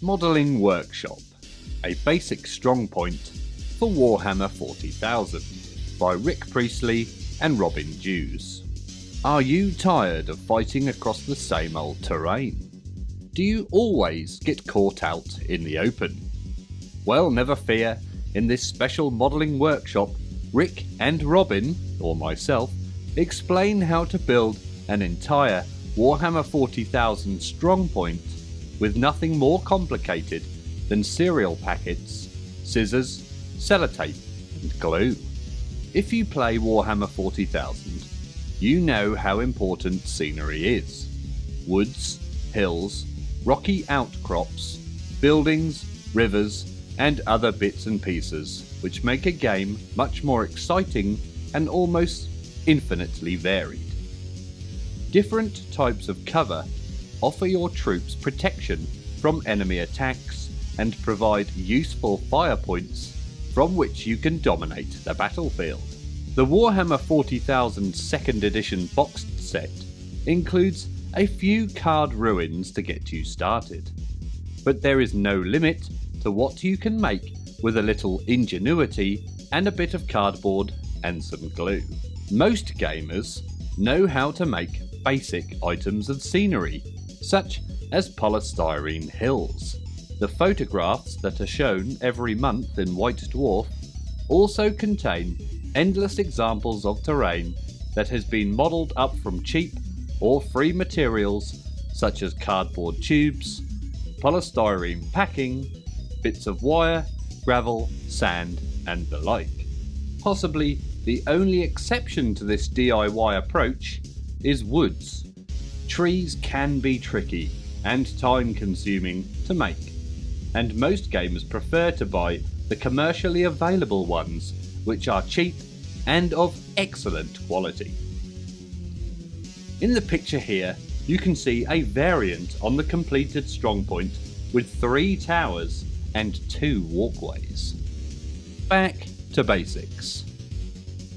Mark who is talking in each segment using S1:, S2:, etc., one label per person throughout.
S1: Modelling Workshop, a basic strong point for Warhammer 40,000 by Rick Priestley and Robin Dews. Are you tired of fighting across the same old terrain? Do you always get caught out in the open? Well, never fear, in this special modelling workshop, Rick and Robin, or myself, explain how to build an entire Warhammer 40,000 strong point with nothing more complicated than cereal packets, scissors, sellotape and glue. If you play Warhammer 40,000, you know how important scenery is. Woods, hills, rocky outcrops, buildings, rivers and other bits and pieces which make a game much more exciting and almost infinitely varied. Different types of cover offer your troops protection from enemy attacks and provide useful fire points from which you can dominate the battlefield. The Warhammer 40,000 2nd edition boxed set includes a few card ruins to get you started, but there is no limit to what you can make with a little ingenuity and a bit of cardboard and some glue. Most gamers know how to make basic items of scenery, such as polystyrene hills. The photographs that are shown every month in White Dwarf also contain endless examples of terrain that has been modelled up from cheap or free materials such as cardboard tubes, polystyrene packing, bits of wire, gravel, sand and the like. Possibly the only exception to this DIY approach is woods. Trees can be tricky and time consuming to make, and most gamers prefer to buy the commercially available ones, which are cheap and of excellent quality. In the picture here you can see a variant on the completed strongpoint with 3 towers and 2 walkways. Back to basics.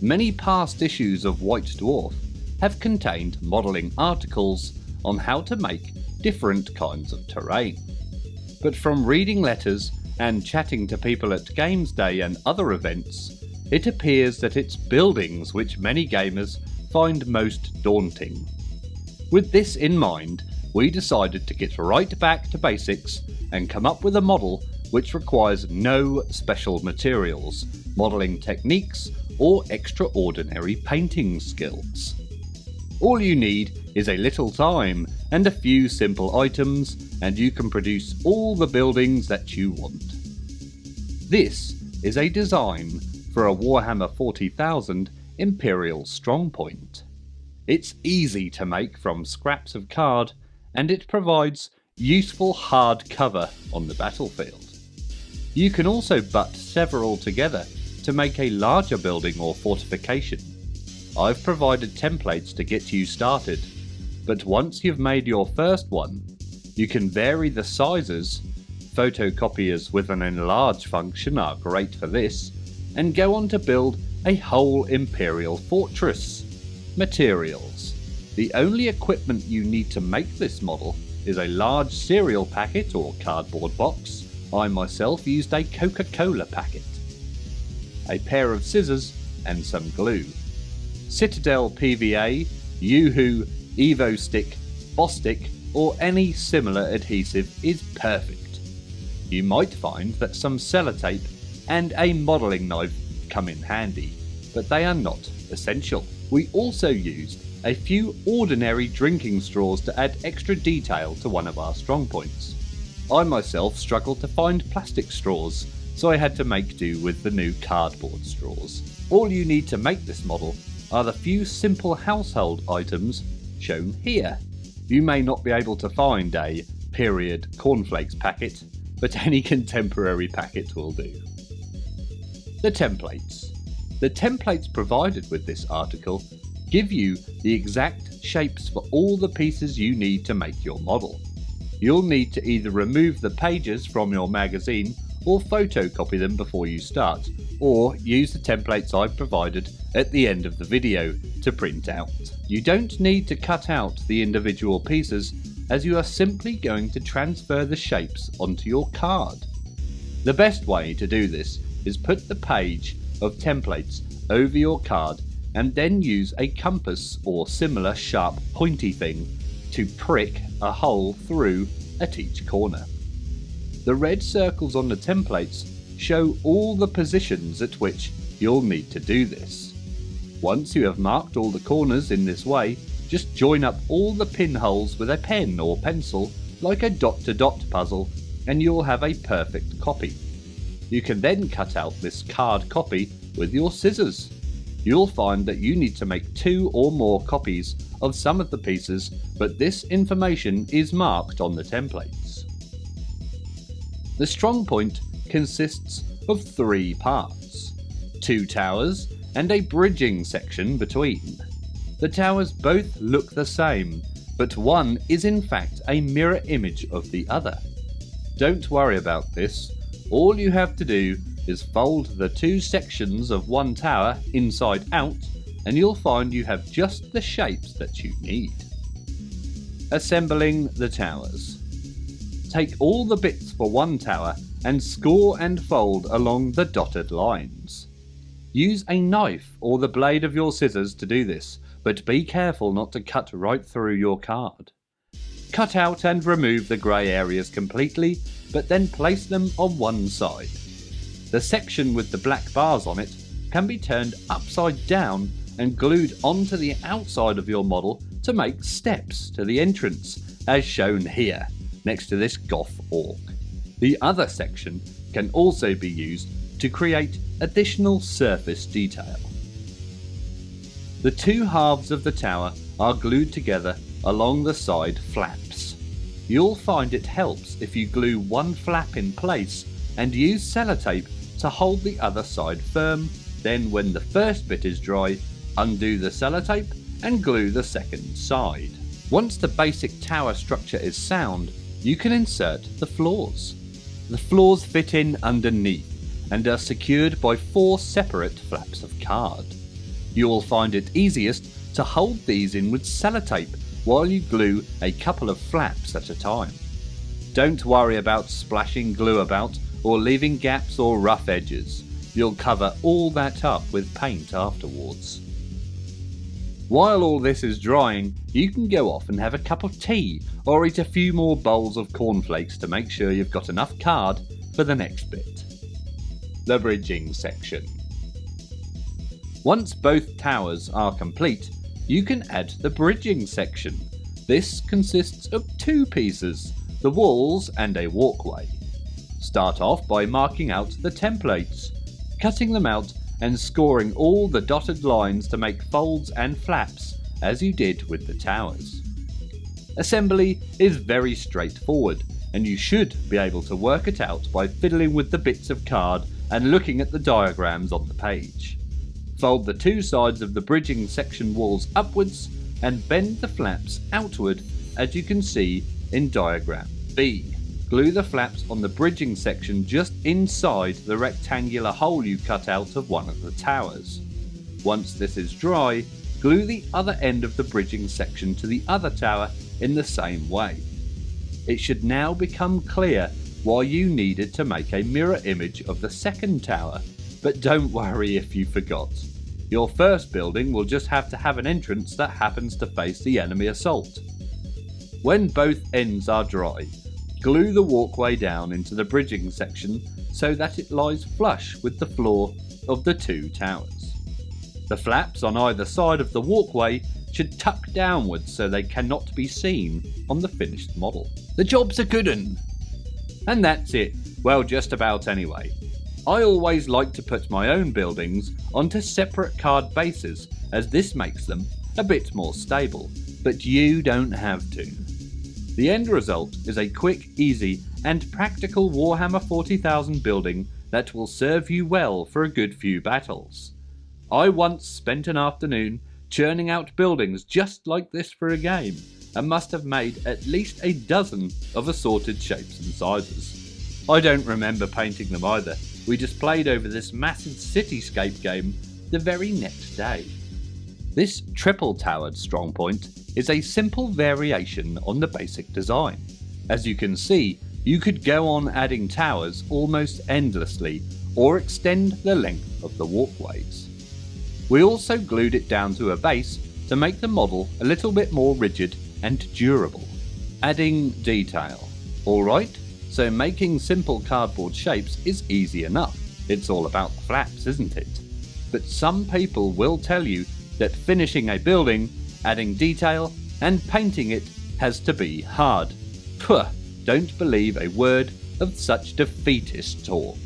S1: Many past issues of White Dwarf have contained modelling articles on how to make different kinds of terrain. But from reading letters and chatting to people at Games Day and other events, it appears that it's buildings which many gamers find most daunting. With this in mind, we decided to get right back to basics and come up with a model which requires no special materials, modelling techniques or extraordinary painting skills. All you need is a little time and a few simple items, and you can produce all the buildings that you want. This is a design for a Warhammer 40,000 Imperial Strongpoint. It's easy to make from scraps of card, and it provides useful hard cover on the battlefield. You can also butt several together to make a larger building or fortification. I've provided templates to get you started, but once you've made your first one, you can vary the sizes. Photocopiers with an enlarge function are great for this, and go on to build a whole Imperial fortress. Materials. The only equipment you need to make this model is a large cereal packet or cardboard box. I myself used a Coca-Cola packet, a pair of scissors and some glue. Citadel PVA, Yoo-Hoo, Evo Stick, Bostik or any similar adhesive is perfect. You might find that some sellotape and a modelling knife come in handy, but they are not essential. We also used a few ordinary drinking straws to add extra detail to one of our strongpoints. I myself struggled to find plastic straws, so I had to make do with the new cardboard straws. All you need to make this model are the few simple household items shown here. You may not be able to find a period cornflakes packet, but any contemporary packet will do. The templates. The templates provided with this article give you the exact shapes for all the pieces you need to make your model. You'll need to either remove the pages from your magazine or photocopy them before you start, or use the templates I've provided at the end of the video to print out. You don't need to cut out the individual pieces, as you are simply going to transfer the shapes onto your card. The best way to do this is put the page of templates over your card and then use a compass or similar sharp pointy thing to prick a hole through at each corner. The red circles on the templates show all the positions at which you'll need to do this. Once you have marked all the corners in this way, just join up all the pinholes with a pen or pencil like a dot-to-dot puzzle and you'll have a perfect copy. You can then cut out this card copy with your scissors. You'll find that you need to make 2 or more copies of some of the pieces, but this information is marked on the templates. The strong point consists of 3 parts, 2 towers and a bridging section between. The towers both look the same, but one is in fact a mirror image of the other. Don't worry about this, all you have to do is fold the 2 sections of one tower inside out and you'll find you have just the shapes that you need. Assembling the towers. Take all the bits for one tower and score and fold along the dotted lines. Use a knife or the blade of your scissors to do this, but be careful not to cut right through your card. Cut out and remove the grey areas completely, but then place them on one side. The section with the black bars on it can be turned upside down and glued onto the outside of your model to make steps to the entrance, as shown here, next to this goth orc. The other section can also be used to create additional surface detail. The 2 halves of the tower are glued together along the side flaps. You'll find it helps if you glue one flap in place and use sellotape to hold the other side firm. Then when the first bit is dry, undo the sellotape and glue the second side. Once the basic tower structure is sound, you can insert the floors. The floors fit in underneath and are secured by 4 separate flaps of card. You will find it easiest to hold these in with sellotape while you glue a couple of flaps at a time. Don't worry about splashing glue about or leaving gaps or rough edges. You'll cover all that up with paint afterwards. While all this is drying, you can go off and have a cup of tea or eat a few more bowls of cornflakes to make sure you've got enough card for the next bit. The bridging section. Once both towers are complete, you can add the bridging section. This consists of 2 pieces, the walls and a walkway. Start off by marking out the templates, cutting them out and scoring all the dotted lines to make folds and flaps as you did with the towers. Assembly is very straightforward and you should be able to work it out by fiddling with the bits of card and looking at the diagrams on the page. Fold the 2 sides of the bridging section walls upwards and bend the flaps outward as you can see in diagram B. Glue the flaps on the bridging section just inside the rectangular hole you cut out of one of the towers. Once this is dry, glue the other end of the bridging section to the other tower in the same way. It should now become clear why you needed to make a mirror image of the second tower, but don't worry if you forgot. Your first building will just have to have an entrance that happens to face the enemy assault. When both ends are dry, glue the walkway down into the bridging section so that it lies flush with the floor of the 2 towers. The flaps on either side of the walkway should tuck downwards so they cannot be seen on the finished model. The job's a good 'un! And that's it, well just about anyway. I always like to put my own buildings onto separate card bases as this makes them a bit more stable, but you don't have to. The end result is a quick, easy and practical Warhammer 40,000 building that will serve you well for a good few battles. I once spent an afternoon churning out buildings just like this for a game and must have made at least a dozen of assorted shapes and sizes. I don't remember painting them either. We just played over this massive cityscape game the very next day. This triple-towered strongpoint is a simple variation on the basic design. As you can see, you could go on adding towers almost endlessly or extend the length of the walkways. We also glued it down to a base to make the model a little bit more rigid and durable. Adding detail. Alright, so making simple cardboard shapes is easy enough. It's all about the flaps, isn't it? But some people will tell you that finishing a building, adding detail, and painting it has to be hard. Puh, don't believe a word of such defeatist talk.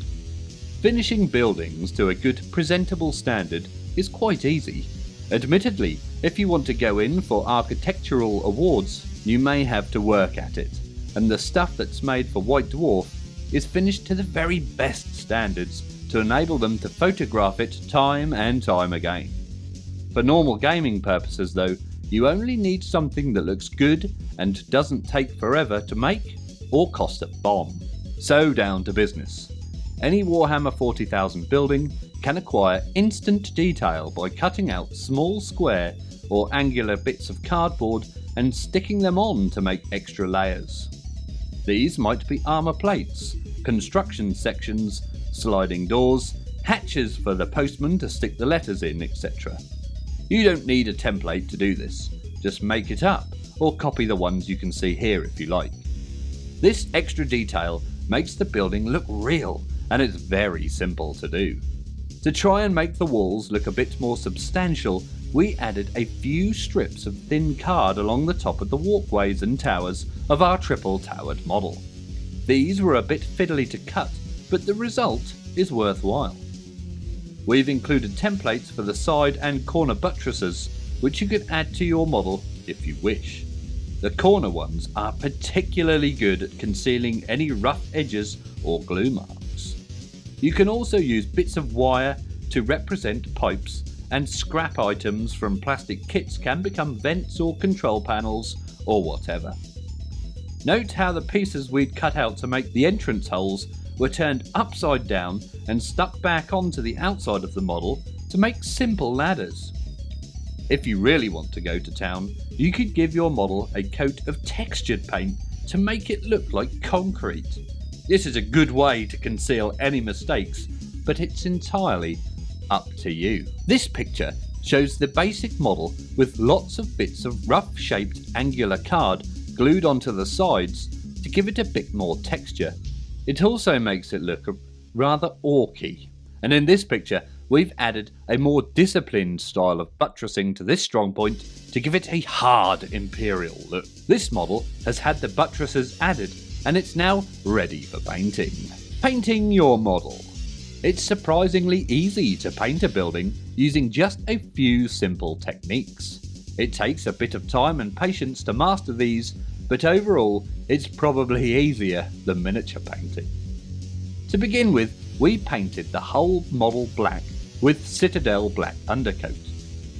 S1: Finishing buildings to a good presentable standard is quite easy. Admittedly, if you want to go in for architectural awards, you may have to work at it, and the stuff that's made for White Dwarf is finished to the very best standards to enable them to photograph it time and time again. For normal gaming purposes though, you only need something that looks good and doesn't take forever to make or cost a bomb. So down to business. Any Warhammer 40,000 building can acquire instant detail by cutting out small square or angular bits of cardboard and sticking them on to make extra layers. These might be armour plates, construction sections, sliding doors, hatches for the postman to stick the letters in, etc. You don't need a template to do this, just make it up or copy the ones you can see here if you like. This extra detail makes the building look real and it's very simple to do. To try and make the walls look a bit more substantial, we added a few strips of thin card along the top of the walkways and towers of our triple towered model. These were a bit fiddly to cut, but the result is worthwhile. We've included templates for the side and corner buttresses, which you could add to your model if you wish. The corner ones are particularly good at concealing any rough edges or glue marks. You can also use bits of wire to represent pipes, and scrap items from plastic kits can become vents or control panels or whatever. Note how the pieces we'd cut out to make the entrance holes were turned upside down and stuck back onto the outside of the model to make simple ladders. If you really want to go to town, you could give your model a coat of textured paint to make it look like concrete. This is a good way to conceal any mistakes, but it's entirely up to you. This picture shows the basic model with lots of bits of rough shaped angular card glued onto the sides to give it a bit more texture. It also makes it look rather orky. And in this picture we've added a more disciplined style of buttressing to this strong point to give it a hard imperial look. This model has had the buttresses added and it's now ready for painting. Painting your model. It's surprisingly easy to paint a building using just a few simple techniques. It takes a bit of time and patience to master these, but overall it's probably easier than miniature painting. To begin with, we painted the whole model black with Citadel black undercoat.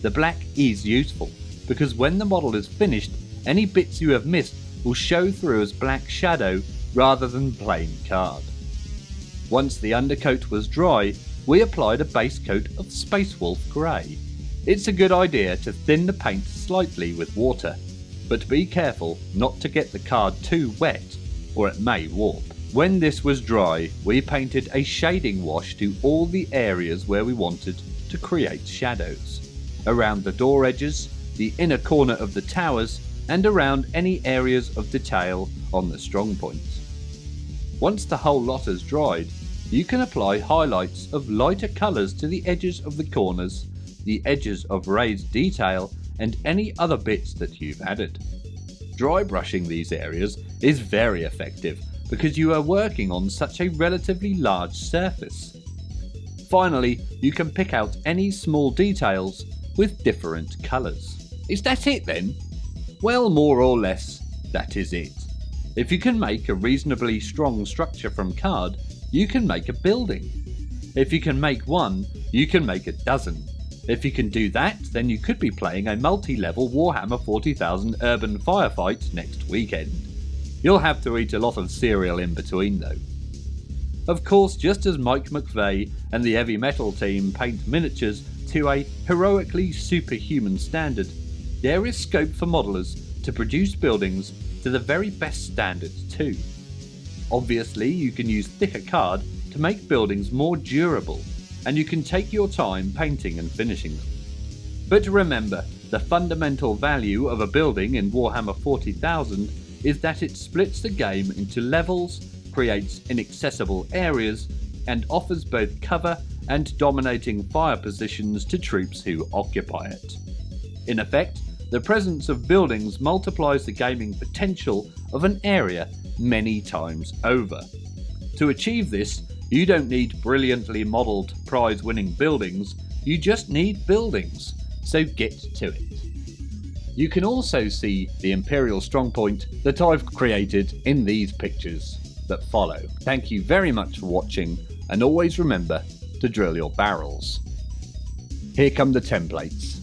S1: The black is useful because when the model is finished, any bits you have missed will show through as black shadow rather than plain card. Once the undercoat was dry, we applied a base coat of Space Wolf Grey. It's a good idea to thin the paint slightly with water, but be careful not to get the card too wet or it may warp. When this was dry, we painted a shading wash to all the areas where we wanted to create shadows. Around the door edges, the inner corner of the towers, and around any areas of detail on the strong points. Once the whole lot has dried, you can apply highlights of lighter colours to the edges of the corners, the edges of raised detail, and any other bits that you've added. Dry brushing these areas is very effective because you are working on such a relatively large surface. Finally, you can pick out any small details with different colours. Is that it then? Well, more or less, that is it. If you can make a reasonably strong structure from card, you can make a building. If you can make one, you can make a dozen. If you can do that, then you could be playing a multi-level Warhammer 40,000 urban firefight next weekend. You'll have to eat a lot of cereal in between though. Of course, just as Mike McVeigh and the heavy metal team paint miniatures to a heroically superhuman standard, there is scope for modelers to produce buildings to the very best standards too. Obviously, you can use thicker card to make buildings more durable, and you can take your time painting and finishing them. But remember, the fundamental value of a building in Warhammer 40,000 is that it splits the game into levels, creates inaccessible areas, and offers both cover and dominating fire positions to troops who occupy it. In effect, the presence of buildings multiplies the gaming potential of an area many times over. To achieve this, you don't need brilliantly modelled prize-winning buildings, you just need buildings, so get to it. You can also see the Imperial Strongpoint that I've created in these pictures that follow. Thank you very much for watching, and always remember to drill your barrels. Here come the templates.